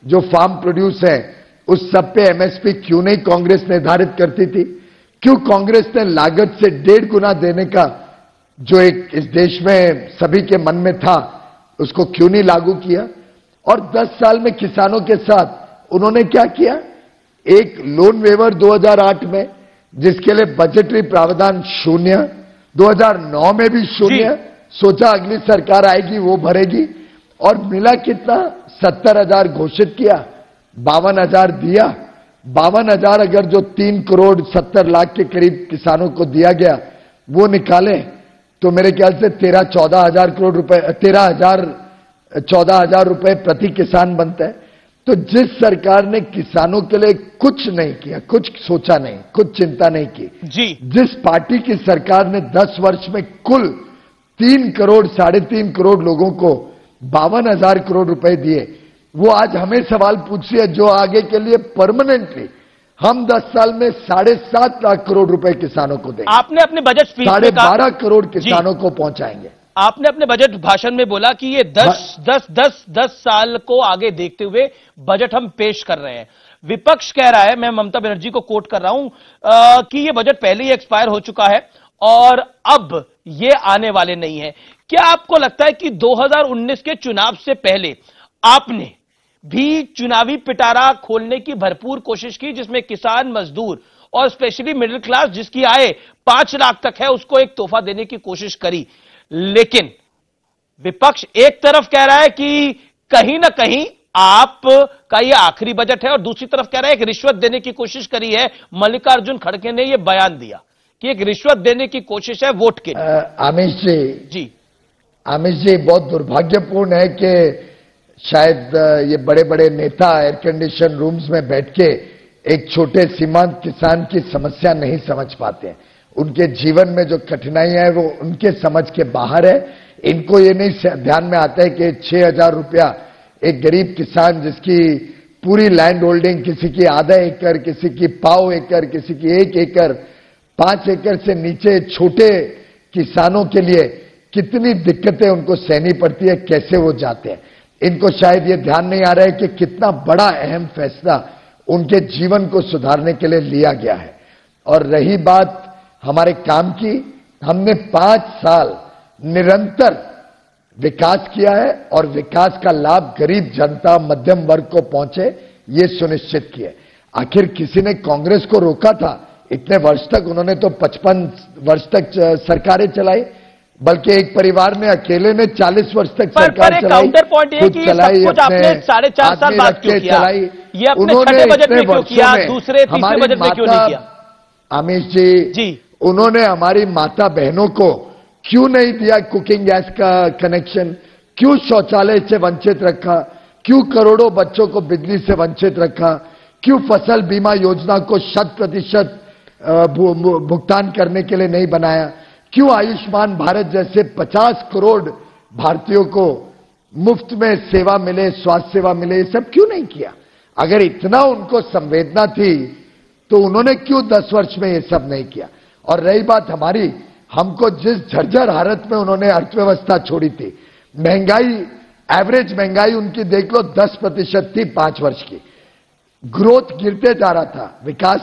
S5: जो फार्म प्रोड्यूस है उस सब पे एमएसपी क्यों नहीं कांग्रेस निर्धारित करती थी? क्यों कांग्रेस ने लागत से 1.5 गुना देने का जो एक इस देश में सभी के मन में था, उसको क्यों नहीं लागू किया? और 10 साल में किसानों के साथ उन्होंने क्या किया? एक लोन वेवर 2008 में, जिसके लिए बजटरी प्रावधान 0, 2009 में भी 0, सोचा अगली सरकार आएगी वो भरेगी, और मिला कितना? 70,000 घोषित किया, 52,000 दिया। 52,000 अगर जो 3 करोड़ 70 लाख के करीब किसानों को दिया गया वो निकाले तो मेरे ख्याल से 13-14,000 करोड़ रुपए, 14,000 रुपए प्रति किसान बनता है। तो जिस सरकार ने किसानों के लिए कुछ नहीं किया, कुछ सोचा नहीं, कुछ चिंता नहीं की, जिस पार्टी की सरकार ने 10 वर्ष में कुल 3 करोड़ 3.5 करोड़ लोगों को 52,000 करोड़ रुपए दिए, वो आज हमें सवाल पूछ रही है जो आगे के लिए परमानेंटली हम 10 साल में 7.5 लाख करोड़ रुपए किसानों को देंगे।
S19: आपने अपने बजट स्पीच में
S5: 12.5 करोड़ किसानों को पहुंचाएंगे।
S19: आपने अपने बजट भाषण में बोला कि ये 10 साल को आगे देखते हुए बजट हम पेश कर रहे हैं। विपक्ष कह रहा है, मैं ममता बनर्जी को कोट कर रहा हूं, कि ये बजट पहले ही एक्सपायर हो चुका है और अब ये आने वाले नहीं है। क्या आपको लगता है कि 2019 के चुनाव से पहले आपने भी चुनावी पिटारा खोलने की भरपूर कोशिश की, जिसमें किसान, मजदूर और स्पेशली मिडिल क्लास जिसकी आय 5 लाख तक है उसको एक तोहफा देने की कोशिश करी? लेकिन विपक्ष एक तरफ कह रहा है कि कहीं ना कहीं आपका ये आखिरी बजट है, और दूसरी तरफ कह रहा है एक रिश्वत देने की कोशिश करी है। मल्लिकार्जुन खड़गे ने यह बयान दिया कि एक रिश्वत देने की कोशिश है वोट के लिए।
S5: अमित जी, बहुत दुर्भाग्यपूर्ण है कि शायद ये बड़े बड़े नेता एयर कंडीशन रूम्स में बैठ के एक छोटे सीमांत किसान की समस्या नहीं समझ पाते हैं। उनके जीवन में जो कठिनाइयां है वो उनके समझ के बाहर है। इनको ये नहीं ध्यान में आता है कि 6,000 रुपया एक गरीब किसान जिसकी पूरी लैंड होल्डिंग, किसी की आधा एकड़, किसी की 1.25 एकड़, किसी की 1 एकड़, 5 एकड़ से नीचे छोटे किसानों के लिए कितनी दिक्कतें उनको सहनी पड़ती है, कैसे वो जाते हैं। इनको शायद ये ध्यान नहीं आ रहा है कि कितना बड़ा अहम फैसला उनके जीवन को सुधारने के लिए लिया गया है। और रही बात हमारे काम की, हमने 5 साल निरंतर विकास किया है और विकास का लाभ गरीब जनता, मध्यम वर्ग को पहुंचे, ये सुनिश्चित किया। आखिर किसी ने कांग्रेस को रोका था? इतने वर्ष तक उन्होंने तो 55 वर्ष तक सरकारें चलाई, बल्कि एक परिवार ने अकेले ने 40 वर्ष तक सरकार चलाई, खुद चलाई, अपने
S19: 4.5 साल बाद क्यों किया? ये अपने छठे बजट में क्यों किया? दूसरे तीसरे बजट में क्यों नहीं किया?
S5: अमित जी, उन्होंने हमारी माता बहनों को क्यों नहीं दिया कुकिंग गैस का कनेक्शन? क्यों शौचालय से वंचित रखा? क्यों करोड़ों बच्चों को बिजली से वंचित रखा? क्यों फसल बीमा योजना को 100% भुगतान करने के लिए नहीं बनाया? क्यों आयुष्मान भारत जैसे 50 करोड़ भारतीयों को मुफ्त में सेवा मिले, स्वास्थ्य सेवा मिले, ये सब क्यों नहीं किया? अगर इतना उनको संवेदना थी तो उन्होंने क्यों 10 वर्ष में ये सब नहीं किया? और रही बात हमारी, हमको जिस झरझर हालत में उन्होंने अर्थव्यवस्था छोड़ी थी, महंगाई, एवरेज महंगाई उनकी देख लो 10% थी 5 वर्ष की, ग्रोथ गिरते जा रहा था, विकास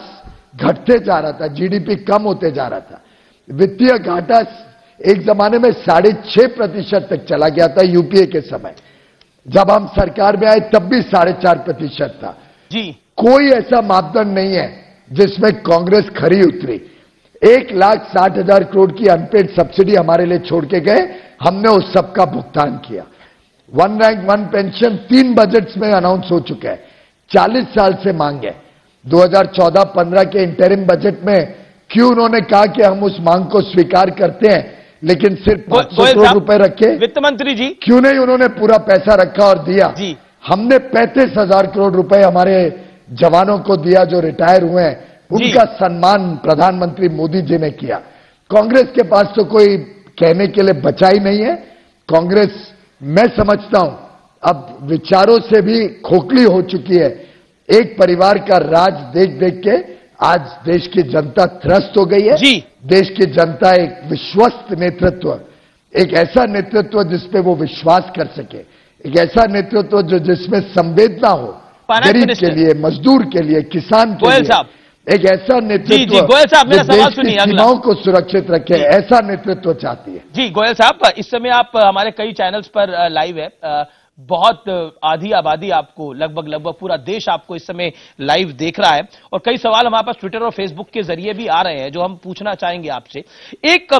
S5: घटते जा रहा था, जीडीपी कम होते जा रहा था, वित्तीय घाटा एक जमाने में 6.5% तक चला गया था यूपीए के समय। जब हम सरकार में आए तब भी 4.5% था।
S19: जी,
S5: कोई ऐसा मापदंड नहीं है जिसमें कांग्रेस खरी उतरी। 1,60,000 करोड़ की अनपेड सब्सिडी हमारे लिए छोड़ के गए, हमने उस सब का भुगतान किया। 1 रैंक 1 पेंशन 3 बजट्स में अनाउंस हो चुका है, 40 साल से मांग है। 2014-15 के इंटरिम बजट में क्यों उन्होंने कहा कि हम उस मांग को स्वीकार करते हैं, लेकिन सिर्फ 500 करोड़ रुपए रखे?
S19: वित्त मंत्री जी,
S5: क्यों नहीं उन्होंने पूरा पैसा रखा और दिया?
S19: जी,
S5: हमने 35,000 करोड़ रुपए हमारे जवानों को दिया जो रिटायर हुए हैं, उनका सम्मान प्रधानमंत्री मोदी जी ने किया। कांग्रेस के पास तो कोई कहने के लिए बचा ही नहीं है। कांग्रेस, मैं समझता हूं, अब विचारों से भी खोखली हो चुकी है। एक परिवार का राज देख देख के आज देश की जनता त्रस्त हो गई है। देश की जनता एक विश्वस्त नेतृत्व, एक ऐसा नेतृत्व जिसपे वो विश्वास कर सके, एक ऐसा नेतृत्व जो जिसमें संवेदना हो गरीब के लिए, मजदूर के लिए, किसान के लिए, एक ऐसा नेतृत्व जो देश की सीमाओं को सुरक्षित रखे, ऐसा नेतृत्व चाहती है।
S19: जी गोयल साहब, इस समय आप हमारे कई चैनल्स पर लाइव है, बहुत आधी आबादी आपको, लगभग पूरा देश आपको इस समय लाइव देख रहा है, और कई सवाल हमारे पास ट्विटर और फेसबुक के जरिए भी आ रहे हैं जो हम पूछना चाहेंगे आपसे। एक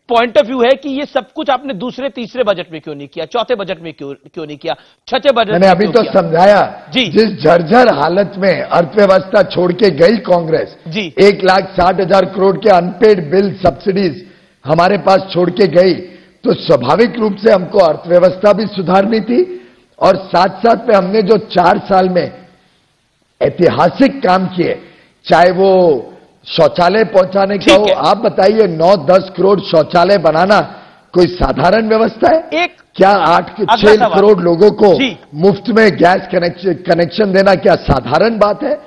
S19: पॉइंट ऑफ व्यू है कि ये सब कुछ आपने दूसरे तीसरे बजट में क्यों नहीं किया, चौथे बजट में क्यों नहीं किया, छठे बजट में?
S5: मैंने अभी तो समझाया, जिस झरझर हालत में अर्थव्यवस्था छोड़ के गई कांग्रेस, 1,60,000 करोड़ के अनपेड बिल सब्सिडीज हमारे पास छोड़ के गई, तो स्वाभाविक रूप से हमको अर्थव्यवस्था भी सुधारनी थी, और साथ साथ में हमने जो 4 साल में ऐतिहासिक काम किए, चाहे वो शौचालय पहुंचाने का हो, आप बताइए 9-10 करोड़ शौचालय बनाना कोई साधारण व्यवस्था है? क्या 8-6 करोड़ लोगों को मुफ्त में गैस कनेक्शन देना क्या साधारण बात है?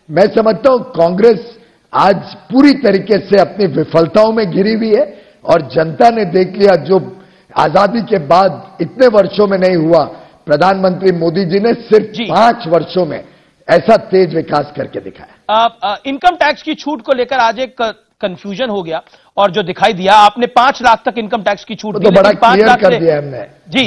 S5: मैं समझता हूं कांग्रेस आज पूरी तरीके से अपनी विफलताओं में घिरी हुई है, और जनता ने देख लिया जो आजादी के बाद इतने वर्षों में नहीं हुआ। प्रधानमंत्री मोदी जी ने सिर्फ 5 वर्षों में ऐसा तेज विकास करके दिखाया।
S19: इनकम टैक्स की छूट को लेकर आज एक कंफ्यूजन हो गया, और जो दिखाई दिया, आपने 5 लाख तक इनकम टैक्स की छूट दी,
S5: तो बड़ा क्लियर कर दिया हमने
S19: जी।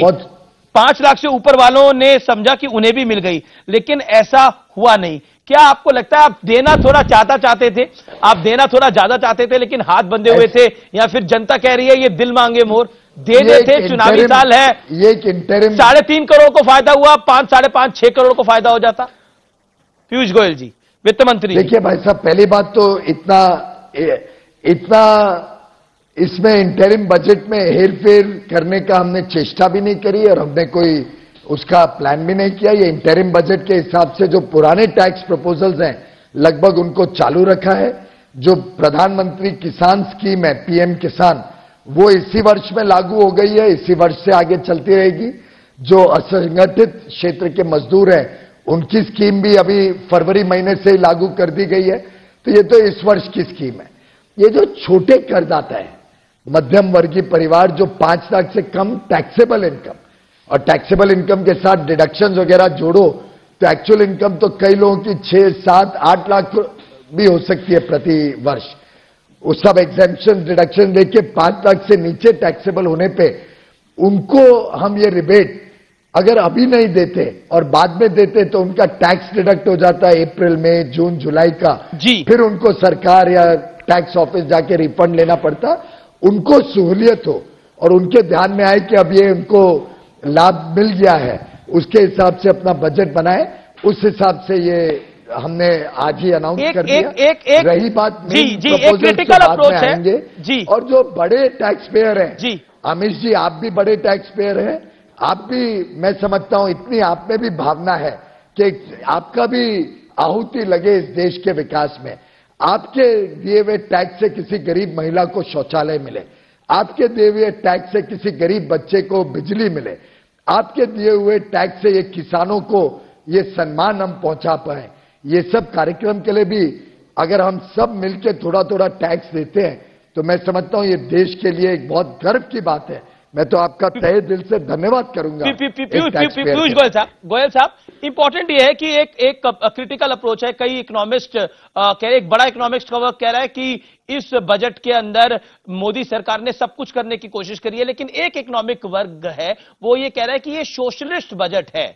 S19: 5 लाख से ऊपर वालों ने समझा कि उन्हें भी मिल गई, लेकिन ऐसा हुआ नहीं। क्या आपको लगता है आप देना थोड़ा चाहते थे, आप देना थोड़ा ज्यादा चाहते थे, लेकिन हाथ बंधे हुए थे, या फिर जनता कह रही है ये दिल मांगे मोर? दे देते, चुनावी साल है,
S5: ये
S19: 3.5 करोड़ को फायदा हुआ, 5, 5.5, 6 करोड़ को फायदा हो जाता। पीयूष गोयल जी, वित्त मंत्री।
S5: देखिए भाई साहब, पहली बात तो इतना इसमें इंटरिम बजट में हेरफेर करने का हमने चेष्टा भी नहीं करी, और हमने कोई उसका प्लान भी नहीं किया। ये इंटरिम बजट के हिसाब से जो पुराने टैक्स प्रपोजल्स हैं लगभग उनको चालू रखा है। जो प्रधानमंत्री किसान स्कीम है, पीएम किसान, वो इसी वर्ष में लागू हो गई है, इसी वर्ष से आगे चलती रहेगी। जो असंगठित क्षेत्र के मजदूर हैं उनकी स्कीम भी अभी फरवरी महीने से ही लागू कर दी गई है, तो ये तो इस वर्ष की स्कीम है। ये जो छोटे करदाता है, मध्यम वर्गीय परिवार जो 5 लाख से कम टैक्सेबल इनकम, और टैक्सेबल इनकम के साथ डिडक्शंस वगैरह जोड़ो तो एक्चुअल इनकम तो कई लोगों की 6, 7, 8 लाख भी हो सकती है प्रति वर्ष। उस सब एग्जेम्पशन डिडक्शन देके 5 लाख से नीचे टैक्सेबल होने पे उनको हम ये रिबेट अगर अभी नहीं देते और बाद में देते तो उनका टैक्स डिडक्ट हो जाता है अप्रैल में, जून, जुलाई का। फिर उनको सरकार या टैक्स ऑफिस जाके रिफंड लेना पड़ता। उनको सहूलियत हो और उनके ध्यान में आए कि अब ये उनको लाभ मिल गया है, उसके हिसाब से अपना बजट बनाए। उस हिसाब से ये हमने आज ही अनाउंस कर दिया। रही बात
S19: क्रिटिकल अप्रोच है
S5: जी। और जो बड़े टैक्स पेयर हैं जी, अमित जी आप भी बड़े टैक्स पेयर हैं, आप भी, मैं समझता हूं इतनी आप में भी भावना है कि आपका भी आहुति लगे इस देश के विकास में। आपके दिए हुए टैक्स से किसी गरीब महिला को शौचालय मिले, आपके दिए हुए टैक्स से किसी गरीब बच्चे को बिजली मिले, आपके दिए हुए टैक्स से ये किसानों को ये सम्मान हम पहुंचा पाए। ये सब कार्यक्रम के लिए भी अगर हम सब मिलकर थोड़ा थोड़ा टैक्स देते हैं तो मैं समझता हूं ये देश के लिए एक बहुत गर्व की बात है। मैं तो आपका तहे दिल से धन्यवाद करूंगा।
S19: पीयूष गोयल साहब, इंपॉर्टेंट ये है कि एक क्रिटिकल अप्रोच है। कई इकोनॉमिस्ट एक बड़ा इकोनॉमिस्ट कह रहा है कि इस बजट के अंदर मोदी सरकार ने सब कुछ करने की कोशिश करी है, लेकिन एक इकोनॉमिक वर्ग है वो ये कह रहा है कि ये सोशलिस्ट बजट है।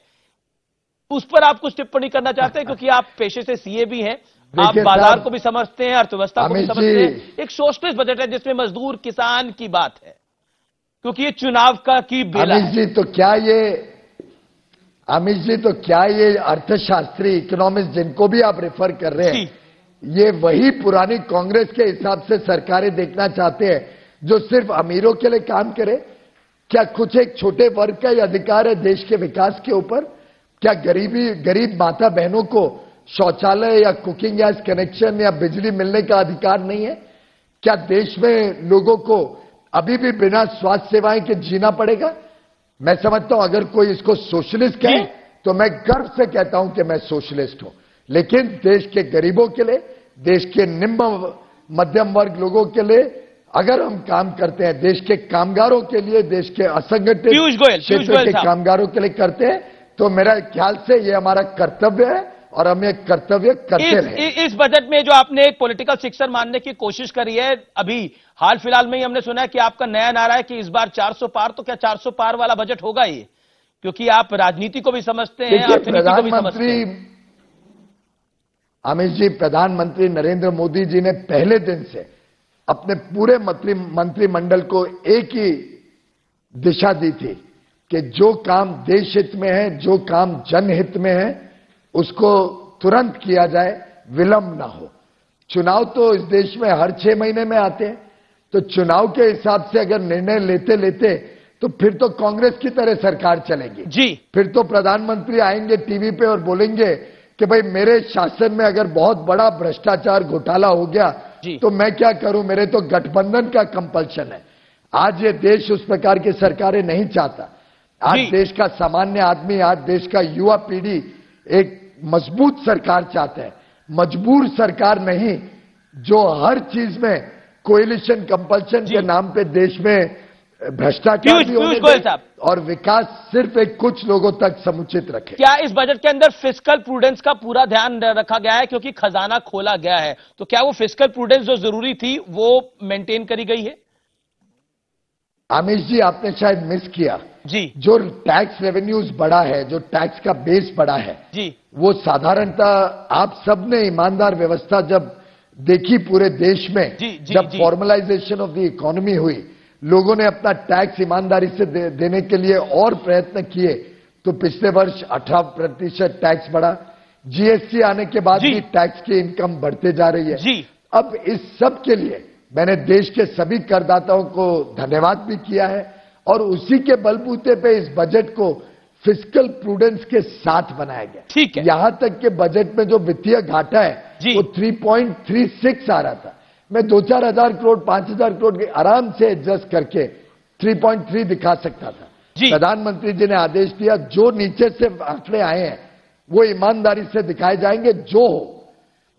S19: उस पर आप कुछ टिप्पणी करना चाहते हैं, क्योंकि आप पेशे से सीए भी हैं, आप बाजार को भी समझते हैं, अर्थव्यवस्था को भी समझते हैं। एक सोशलिस्ट बजट है जिसमें मजदूर किसान की बात है, क्योंकि ये चुनाव की बेला है।
S5: अमित जी तो क्या ये अर्थशास्त्री इकोनॉमिस्ट जिनको भी आप रेफर कर रहे हैं, ये वही पुरानी कांग्रेस के हिसाब से सरकारें देखना चाहते हैं जो सिर्फ अमीरों के लिए काम करे? क्या कुछ एक छोटे वर्ग का ही अधिकार है देश के विकास के ऊपर? क्या गरीब माता बहनों को शौचालय या कुकिंग गैस कनेक्शन या बिजली मिलने का अधिकार नहीं है? क्या देश में लोगों को अभी भी बिना स्वास्थ्य सेवाएं के जीना पड़ेगा? मैं समझता हूं अगर कोई इसको सोशलिस्ट कहे तो मैं गर्व से कहता हूं कि मैं सोशलिस्ट हूं, लेकिन देश के गरीबों के लिए, देश के निम्न मध्यम वर्ग लोगों के लिए अगर हम काम करते हैं, देश के कामगारों के लिए, देश के असंगठित क्षेत्र के कामगारों के लिए करते हैं, तो मेरा ख्याल से ये हमारा कर्तव्य है और हम ये कर्तव्य करते रहे।
S19: इस बजट में जो आपने एक पॉलिटिकल शिक्षण मानने की कोशिश करी है, अभी हाल फिलहाल में ही हमने सुना है कि आपका नया नारा है कि इस बार 400 पार। तो क्या 400 पार वाला बजट होगा ये? क्योंकि आप राजनीति को भी समझते हैं, अर्थनीति को भी समझते हैं।
S5: अमित जी, प्रधानमंत्री नरेंद्र मोदी जी ने पहले दिन से अपने पूरे मंत्रिमंडल को एक ही दिशा दी थी कि जो काम देश हित में है, जो काम जनहित में है, उसको तुरंत किया जाए, विलंब ना हो। चुनाव तो इस देश में हर 6 महीने में आते हैं, तो चुनाव के हिसाब से अगर निर्णय लेते लेते तो फिर तो कांग्रेस की तरह सरकार चलेगी
S19: जी।
S5: फिर तो प्रधानमंत्री आएंगे टीवी पे और बोलेंगे कि भाई मेरे शासन में अगर बहुत बड़ा भ्रष्टाचार घोटाला हो गया तो मैं क्या करूं, मेरे तो गठबंधन का कंपल्शन है। आज ये देश उस प्रकार की सरकारें नहीं चाहता। आज देश का सामान्य आदमी, आज देश का युवा पीढ़ी एक मजबूत सरकार चाहता है, मजबूर सरकार नहीं जो हर चीज में कोएलिशन कंपल्शन के नाम पे देश में भ्रष्टाचार भी होने दे और विकास सिर्फ एक कुछ लोगों तक समुचित रखे।
S19: क्या इस बजट के अंदर फिस्कल प्रूडेंस का पूरा ध्यान रखा गया है? क्योंकि खजाना खोला गया है, तो क्या वो फिस्कल प्रूडेंस जो जरूरी थी वो मेंटेन करी गई है?
S5: अमित जी, आपने शायद मिस किया
S19: जी।
S5: जो टैक्स रेवेन्यूज बढ़ा है, जो टैक्स का बेस बढ़ा है
S19: जी, वो
S5: साधारणतः आप सबने ईमानदार व्यवस्था जब देखी पूरे देश में, जब फॉर्मलाइजेशन ऑफ द इकोनॉमी हुई, लोगों ने अपना टैक्स ईमानदारी से देने के लिए और प्रयत्न किए, तो पिछले वर्ष 18% टैक्स बढ़ा। जीएसटी आने के बाद भी टैक्स की इनकम बढ़ते जा रही है। अब इस सब के लिए मैंने देश के सभी करदाताओं को धन्यवाद भी किया है और उसी के बलबूते पे इस बजट को फिस्कल प्रूडेंस के साथ बनाया गया।
S19: ठीक है।
S5: यहां तक कि बजट में जो वित्तीय घाटा है वो 3.36 आ रहा था। मैं 2-4 हजार करोड़, 5,000 करोड़ के आराम से एडजस्ट करके 3.3 दिखा सकता था। प्रधानमंत्री जी ने आदेश दिया जो नीचे से आंकड़े आए हैं वो ईमानदारी से दिखाए जाएंगे जो हो,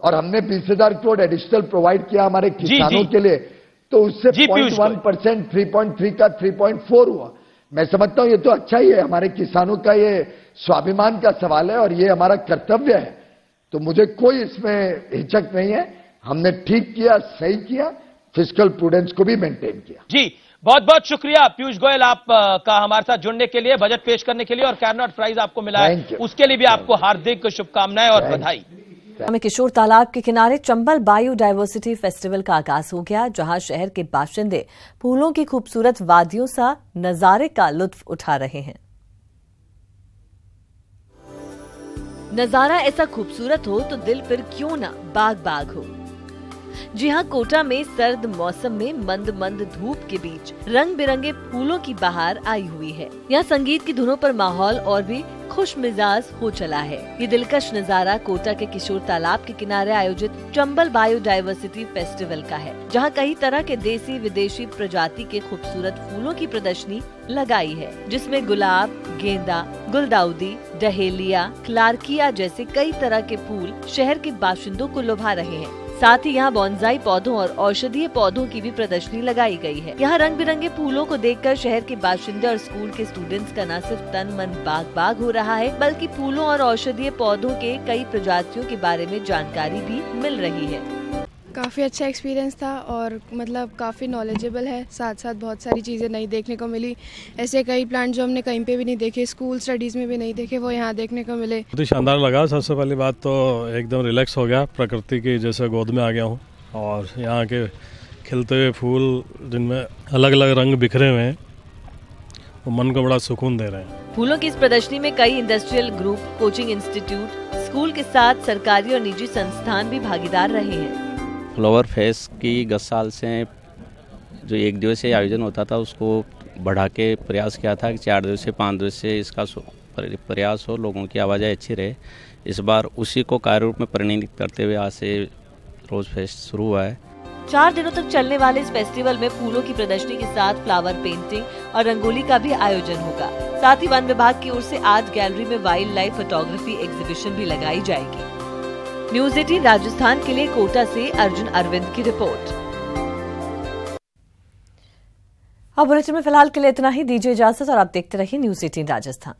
S5: और हमने 20,000 करोड़ एडिशनल प्रोवाइड किया हमारे किसानों के लिए, तो उससे 0.1% 3.3 का 3.4 हुआ। मैं समझता हूं ये तो अच्छा ही है, हमारे किसानों का ये स्वाभिमान का सवाल है और ये हमारा कर्तव्य है, तो मुझे कोई इसमें हिचक नहीं है। हमने ठीक किया, सही किया, फिस्कल प्रूडेंस को भी मेंटेन किया।
S19: जी बहुत बहुत शुक्रिया पीयूष गोयल आप का हमारे साथ जुड़ने के लिए, बजट पेश करने के लिए, और कैरनॉट प्राइज आपको मिला है उसके लिए भी आपको हार्दिक शुभकामनाएं और बधाई।
S1: में किशोर तालाब के किनारे चंबल बायोडायवर्सिटी फेस्टिवल का आगाज हो गया, जहां शहर के बाशिंदे फूलों की खूबसूरत वादियों सा नजारे का लुत्फ उठा रहे हैं।
S17: नजारा ऐसा खूबसूरत हो तो दिल फिर क्यों ना बाग बाग हो। जी हाँ, कोटा में सर्द मौसम में मंद मंद धूप के बीच रंग बिरंगे फूलों की बहार आई हुई है। यहाँ संगीत की धुनों पर माहौल और भी खुश मिजाज हो चला है। ये दिलकश नजारा कोटा के किशोर तालाब के किनारे आयोजित चंबल बायोडायवर्सिटी फेस्टिवल का है, जहाँ कई तरह के देसी विदेशी प्रजाति के खूबसूरत फूलों की प्रदर्शनी लगाई है, जिसमें गुलाब, गेंदा, गुलदाउदी, डहेलिया, क्लार्किया जैसे कई तरह के फूल शहर के बाशिंदों को लुभा रहे हैं। साथ ही यहाँ बॉन्साई पौधों और औषधीय पौधों की भी प्रदर्शनी लगाई गई है। यहाँ रंग बिरंगे फूलों को देखकर शहर के बाशिंदे और स्कूल के स्टूडेंट्स का न सिर्फ तन मन बाग बाग हो रहा है, बल्कि फूलों और औषधीय पौधों के कई प्रजातियों के बारे में जानकारी भी मिल रही है।
S20: काफ़ी अच्छा एक्सपीरियंस था और मतलब काफ़ी नॉलेजेबल है, साथ साथ बहुत सारी चीज़ें नई देखने को मिली। ऐसे कई प्लांट जो हमने कहीं पे भी नहीं देखे, स्कूल स्टडीज़ में भी नहीं देखे, वो यहाँ देखने को मिले।
S21: बहुत ही शानदार लगा। सबसे पहली बात तो एकदम रिलैक्स हो गया, प्रकृति की जैसे गोद में आ गया हूँ, और यहाँ के खिलते हुए फूल जिनमें अलग अलग रंग बिखरे हुए हैं वो मन को बड़ा सुकून दे रहे हैं।
S17: फूलों की इस प्रदर्शनी में कई industrial group, coaching institute, school के साथ सरकारी और निजी संस्थान भी भागीदार रहे हैं।
S22: फ्लावर फेस्ट की 10 साल से जो 1 दिवसीय आयोजन होता था उसको बढ़ा के प्रयास किया था कि 4 दिवसीय 5 दिवसीय इसका प्रयास हो, लोगों की आवाजाही अच्छी रहे। इस बार उसी को कार्य रूप में परिणित करते हुए आज से रोज फेस्ट शुरू हुआ है।
S17: 4 दिनों तक चलने वाले इस फेस्टिवल में फूलों की प्रदर्शनी के साथ फ्लावर पेंटिंग और रंगोली का भी आयोजन होगा। साथ ही वन विभाग की ओर से आर्ट गैलरी में वाइल्ड लाइफ फोटोग्राफी एग्जीबिशन भी लगाई जाएगी। न्यूज़ 18 राजस्थान के लिए कोटा से अर्जुन अरविंद की रिपोर्ट।
S1: अब बुलेटिन में फिलहाल के लिए इतना ही, दीजिए इजाजत और आप देखते रहिए न्यूज़ 18 राजस्थान।